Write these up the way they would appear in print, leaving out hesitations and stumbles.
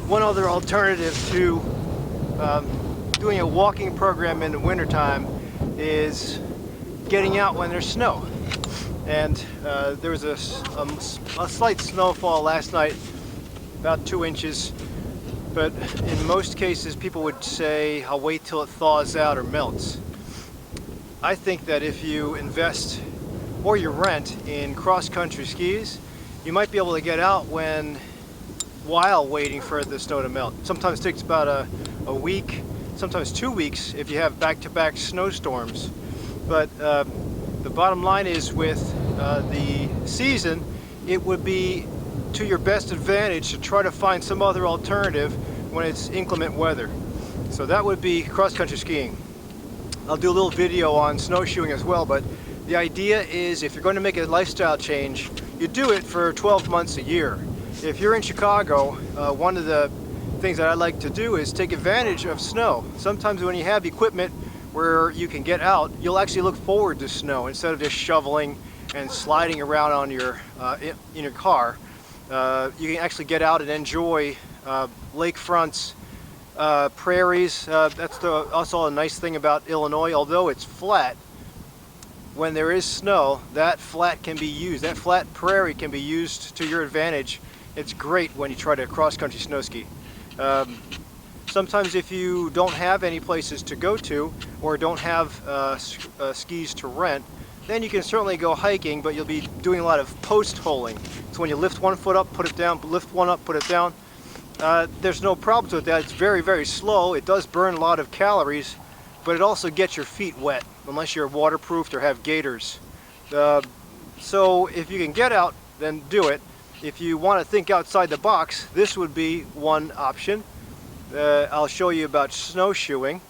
one other alternative to doing a walking program in the wintertime is getting out when there's snow. And there was a slight snowfall last night, about 2 inches, but in most cases people would say, I'll wait till it thaws out or melts. I think that if you invest or you rent in cross-country skis, you might be able to get out while waiting for the snow to melt. Sometimes it takes about a week, sometimes 2 weeks if you have back-to-back snowstorms. But the bottom line is, with the season, it would be to your best advantage to try to find some other alternative when it's inclement weather. So that would be cross-country skiing. I'll do a little video on snowshoeing as well, but the idea is, if you're going to make a lifestyle change, you do it for 12 months a year. If you're in Chicago, one of the things that I like to do is take advantage of snow. Sometimes when you have equipment where you can get out, you'll actually look forward to snow instead of just shoveling and sliding around on your in your car. You can actually get out and enjoy lakefronts, prairies. That's also a nice thing about Illinois. Although it's flat, when there is snow, that flat prairie can be used to your advantage. It's great when you try to cross-country snow ski. Sometimes if you don't have any places to go to, or don't have skis to rent, then you can certainly go hiking, but you'll be doing a lot of post-holing. So when you lift one foot up, put it down, lift one up, put it down. There's no problems with that. It's very, very slow. It does burn a lot of calories, but it also gets your feet wet, unless you're waterproofed or have gaiters. So if you can get out, then do it. If you want to think outside the box, this would be one option. I'll show you about snowshoeing,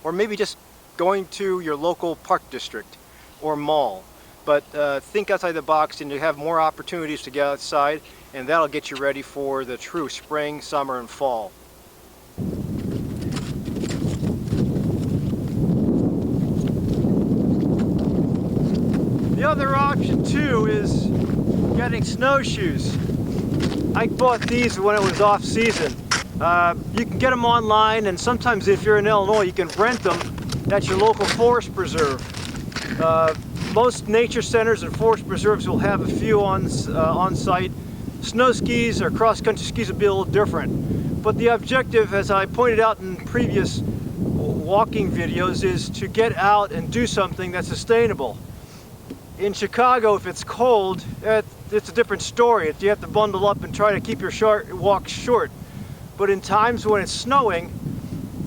or maybe just going to your local park district or mall. But think outside the box, and you have more opportunities to get outside, and that'll get you ready for the true spring, summer, and fall. The other option too is getting snowshoes. I bought these when it was off season. You can get them online, and sometimes if you're in Illinois, you can rent them at your local forest preserve. Most nature centers and forest preserves will have a few on site. Snow skis or cross-country skis will be a little different. But the objective, as I pointed out in previous walking videos, is to get out and do something that's sustainable. In Chicago, if it's cold, it's a different story. You have to bundle up and try to keep your walk short. But in times when it's snowing,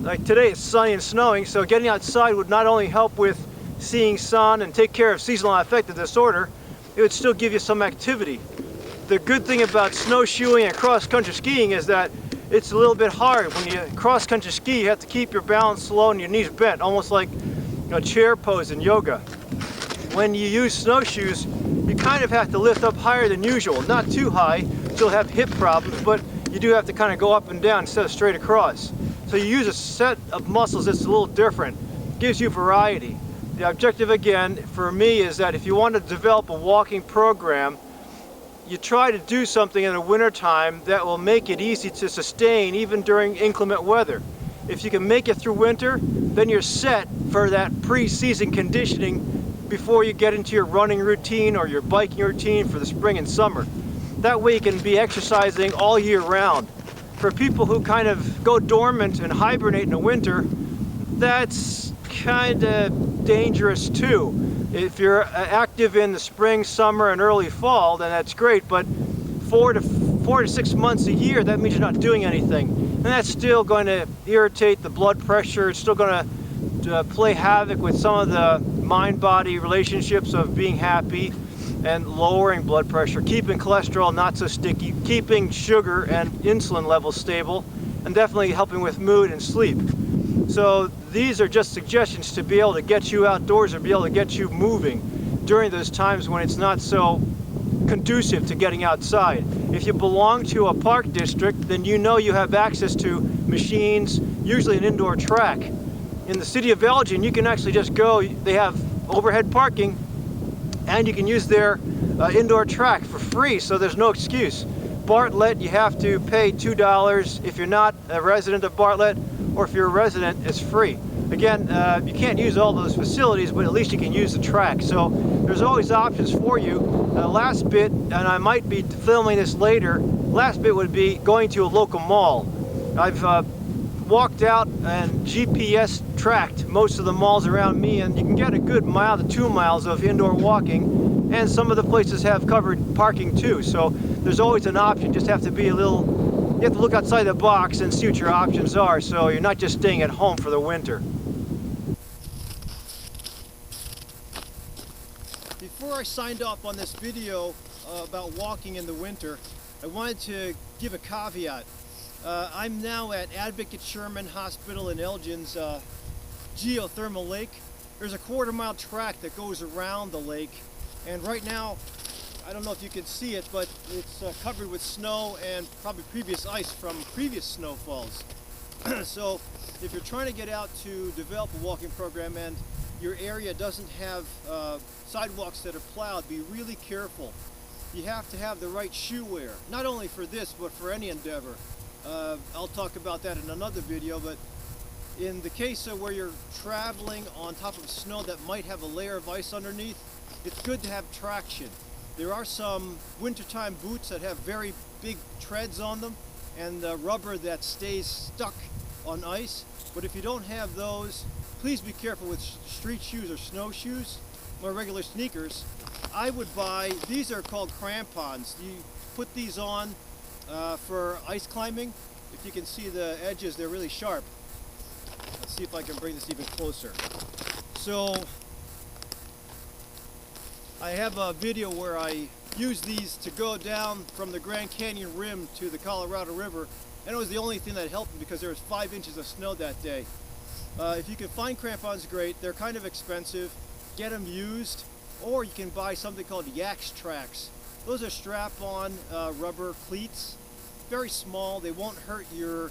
like today it's sunny and snowing, so getting outside would not only help with seeing sun and take care of seasonal affective disorder, it would still give you some activity. The good thing about snowshoeing and cross-country skiing is that it's a little bit hard. When you cross-country ski, you have to keep your balance low and your knees bent, almost like a chair pose in yoga. When you use snowshoes, you kind of have to lift up higher than usual. Not too high, so you'll have hip problems, but you do have to kind of go up and down instead of straight across. So you use a set of muscles that's a little different. It gives you variety. The objective, again, for me, is that if you want to develop a walking program, you try to do something in the wintertime that will make it easy to sustain even during inclement weather. If you can make it through winter, then you're set for that pre-season conditioning before you get into your running routine or your biking routine for the spring and summer. That way you can be exercising all year round. For people who kind of go dormant and hibernate in the winter, that's kind of dangerous too. If you're active in the spring, summer, and early fall, then that's great, but 4 to 6 months a year, that means you're not doing anything. And that's still going to irritate the blood pressure. It's still going to play havoc with some of the mind-body relationships of being happy and lowering blood pressure, keeping cholesterol not so sticky, keeping sugar and insulin levels stable, and definitely helping with mood and sleep. So these are just suggestions to be able to get you outdoors and be able to get you moving during those times when it's not so conducive to getting outside. If you belong to a park district, then you know you have access to machines, usually an indoor track. In the city of Elgin, you can actually just go, they have overhead parking, and you can use their indoor track for free, so there's no excuse. Bartlett, you have to pay $2 if you're not a resident of Bartlett, or if you're a resident, it's free. Again, you can't use all those facilities, but at least you can use the track. So there's always options for you. Last bit, and I might be filming this later, last bit would be going to a local mall. I've walked out and GPS tracked most of the malls around me, and you can get a good mile to 2 miles of indoor walking, and some of the places have covered parking too. So there's always an option. Just have to be a little, you have to look outside the box and see what your options are, so you're not just staying at home for the winter. Before I signed off on this video about walking in the winter, I wanted to give a caveat. I'm now at Advocate Sherman Hospital in Elgin's geothermal lake. There's a 1/4 mile track that goes around the lake, and right now, I don't know if you can see it, but it's covered with snow and probably previous ice from previous snowfalls. So if you're trying to get out to develop a walking program and your area doesn't have sidewalks that are plowed, be really careful. You have to have the right shoe wear, not only for this, but for any endeavor. I'll talk about that in another video, but in the case of where you're traveling on top of snow that might have a layer of ice underneath, it's good to have traction. There are some wintertime boots that have very big treads on them and rubber that stays stuck on ice, but if you don't have those, please be careful with street shoes or snowshoes or regular sneakers. I would buy, these are called crampons. You put these on for ice climbing. If you can see the edges, they're really sharp. Let's see if I can bring this even closer. So I have a video where I use these to go down from the Grand Canyon rim to the Colorado River, and it was the only thing that helped me because there was 5 inches of snow that day. If you can find crampons, great. They're kind of expensive. Get them used, or you can buy something called Yax Tracks. Those are strap-on rubber cleats, very small. They won't hurt your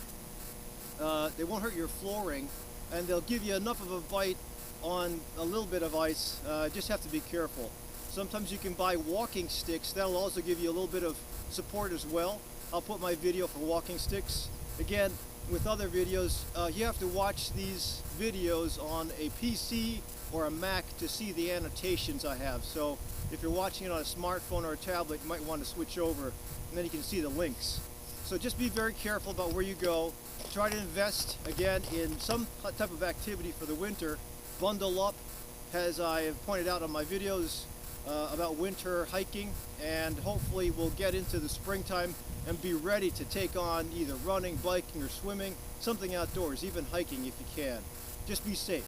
flooring, and they'll give you enough of a bite on a little bit of ice. Just have to be careful. Sometimes you can buy walking sticks. That'll also give you a little bit of support as well. I'll put my video for walking sticks. Again, with other videos, you have to watch these videos on a PC or a Mac to see the annotations I have. So if you're watching it on a smartphone or a tablet, you might want to switch over, and then you can see the links. So just be very careful about where you go. Try to invest, again, in some type of activity for the winter. Bundle up, as I have pointed out on my videos about winter hiking, and hopefully we'll get into the springtime and be ready to take on either running, biking, or swimming, something outdoors, even hiking if you can. Just be safe.